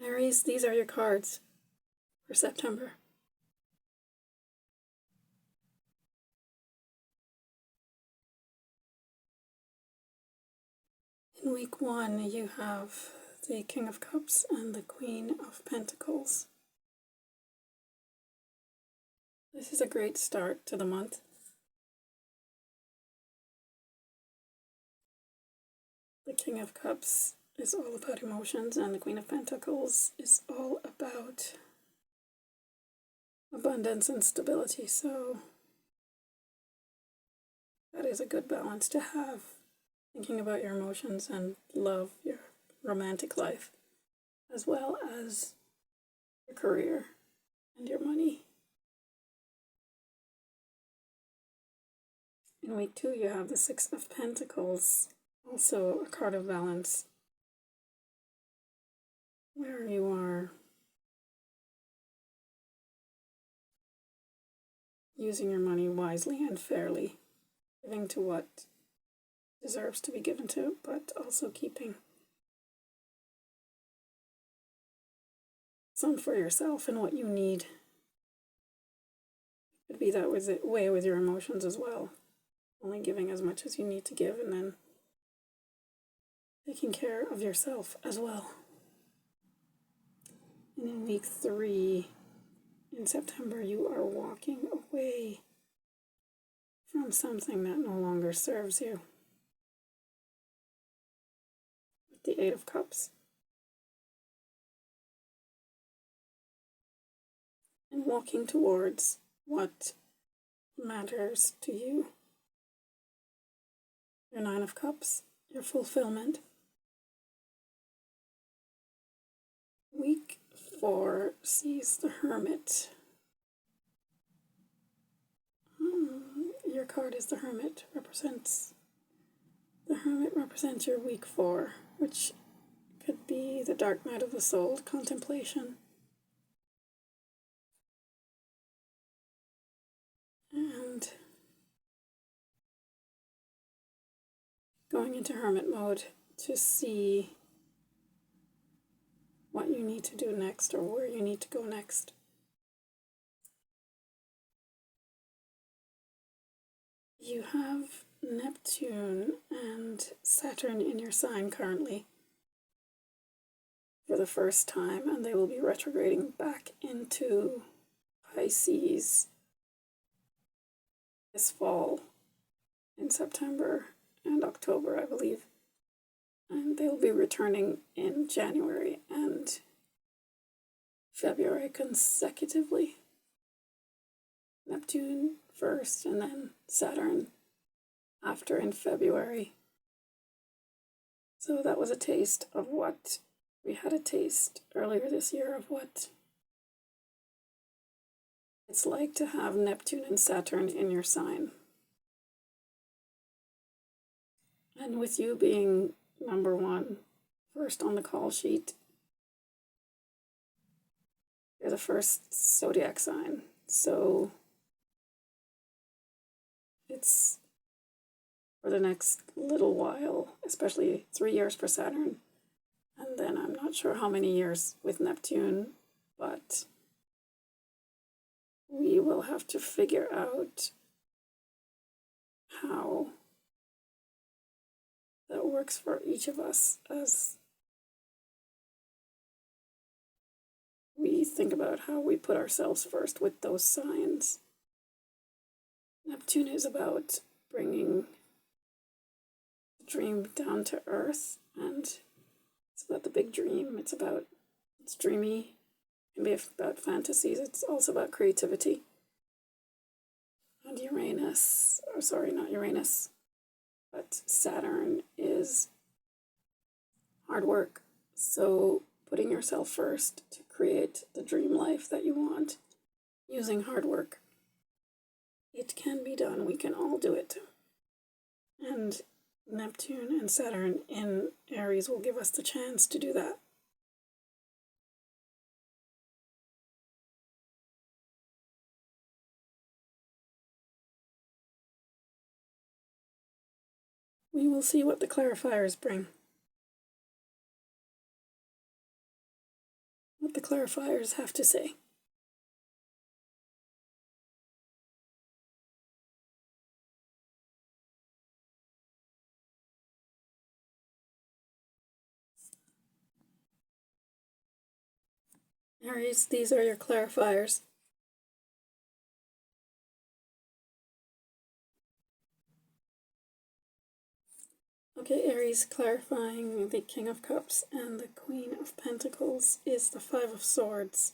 Aries, these are your cards for September. In week 1, you have the King of Cups and the Queen of Pentacles. This is a great start to the month. The King of Cups is all about emotions, and the Queen of Pentacles is all about abundance and stability. So that is a good balance to have, thinking about your emotions and love, your romantic life, as well as your career and your money. In week 2, you have the Six of Pentacles, also a card of balance, where you are using your money wisely and fairly, giving to what deserves to be given to, but also keeping some for yourself and what you need. It could be that way with your emotions as well, only giving as much as you need to give, and then taking care of yourself as well. And in week 3, in September, you are walking away from something that no longer serves you. With the Eight of Cups. And walking towards what matters to you. Your Nine of Cups, your fulfillment. Week 4 sees the Hermit. Your card is the Hermit. The Hermit represents your week 4, which could be the dark night of the soul, contemplation. And going into hermit mode to see what you need to do next or where you need to go next. You have Neptune and Saturn in your sign currently for the first time, and they will be retrograding back into Pisces this fall in September and October, I believe. And they'll be returning in January and February consecutively. Neptune first and then Saturn after in February. So that was a taste of what we had a taste earlier this year of what it's like to have Neptune and Saturn in your sign. And with you being number 1, first on the call sheet, you're the first zodiac sign. So it's for the next little while, especially 3 years for Saturn. And then I'm not sure how many years with Neptune, but we will have to figure out how that works for each of us as we think about how we put ourselves first with those signs. Neptune is about bringing the dream down to earth, and it's about the big dream. It's dreamy. It can be about fantasies. It's also about creativity. And not Uranus, but Saturn is hard work. So putting yourself first to create the dream life that you want using hard work. It can be done. We can all do it. And Neptune and Saturn in Aries will give us the chance to do that. We will see what the clarifiers bring. what the clarifiers have to say. Aries, these are your clarifiers. Okay, Aries, clarifying the King of Cups and the Queen of Pentacles is the Five of Swords.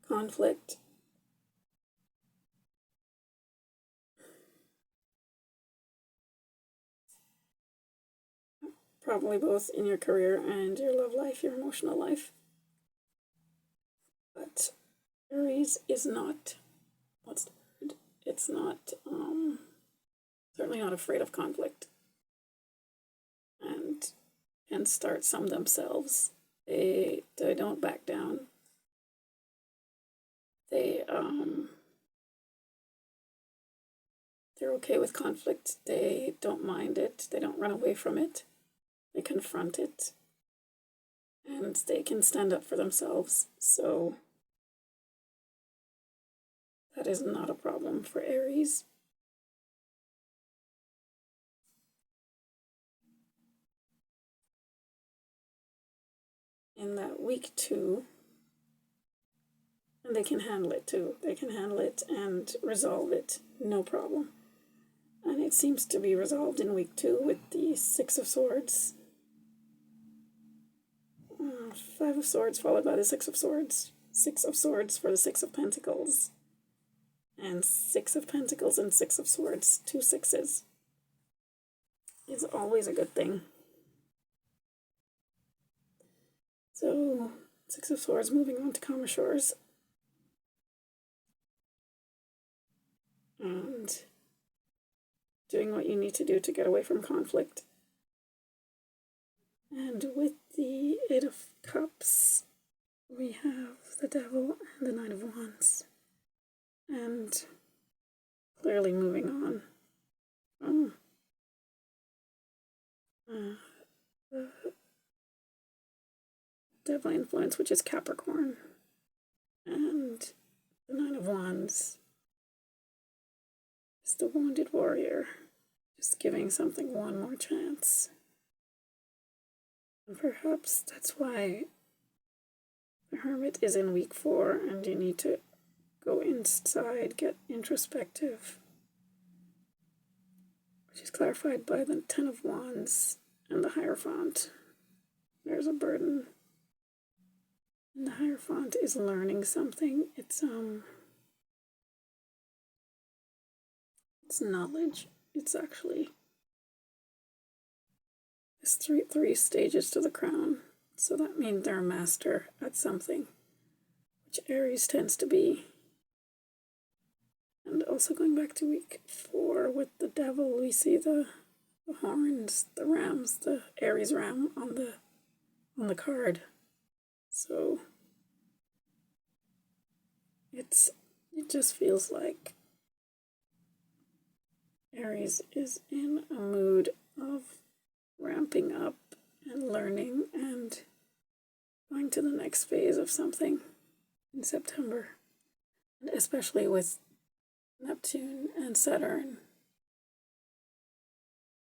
Conflict. Probably both in your career and your love life, your emotional life. But Aries is not, what's the word? It's not, certainly not afraid of conflict. And start some themselves. They don't back down. They're okay with conflict. They don't mind it. They don't run away from it. They confront it. And they can stand up for themselves. So that is not a problem for Aries. In that week 2, and they can handle it too. They can handle it and resolve it, no problem. And it seems to be resolved in week 2 with the Six of Swords. 5 of Swords followed by the Six of Swords. 6 of Swords for the Six of Pentacles. And 6 of Pentacles and 6 of Swords, 2 sixes, is always a good thing. So, 6 of Swords moving on to calmer shores. And doing what you need to do to get away from conflict. And with the Eight of Cups, we have the Devil and the Knight of Wands. And clearly moving on from the Devil influence, which is Capricorn. And the Nine of Wands is the Wounded Warrior, just giving something one more chance. And perhaps that's why the Hermit is in week 4 and you need to go inside, get introspective, which is clarified by the Ten of Wands and the Hierophant. There's a burden. And the Hierophant is learning something. It's knowledge. It's actually there's three stages to the crown. So that means they're a master at something, which Aries tends to be. And also going back to week 4 with the Devil, we see the horns, the rams, the Aries ram on the card. So it just feels like Aries is in a mood of ramping up and learning and going to the next phase of something in September. And especially with Neptune and Saturn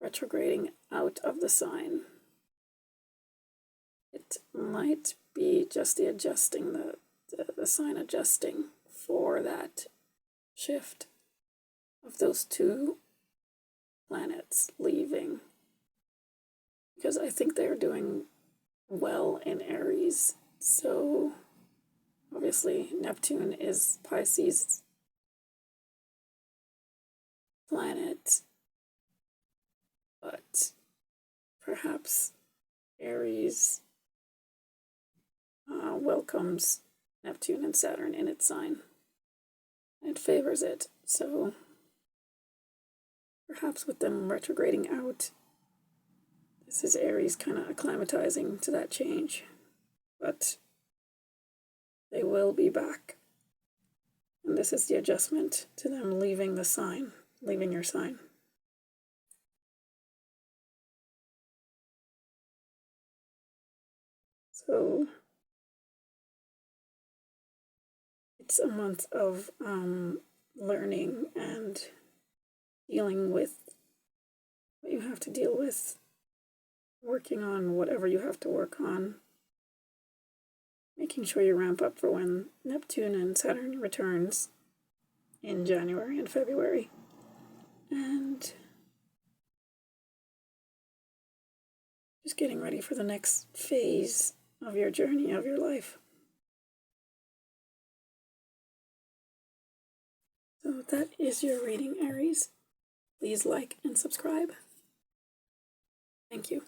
retrograding out of the sign. It might be just the adjusting, the sign adjusting for that shift of those 2 planets leaving. Because I think they're doing well in Aries. So obviously Neptune is Pisces planet, but perhaps Aries welcomes Neptune and Saturn in its sign. It favors it. So perhaps with them retrograding out, this is Aries kind of acclimatizing to that change. But they will be back. And this is the adjustment to them leaving the sign, leaving your sign. So it's a month of learning and dealing with what you have to deal with, working on whatever you have to work on, making sure you ramp up for when Neptune and Saturn returns in January and February, and just getting ready for the next phase of your journey, of your life. So that is your reading, Aries. Please like and subscribe. Thank you.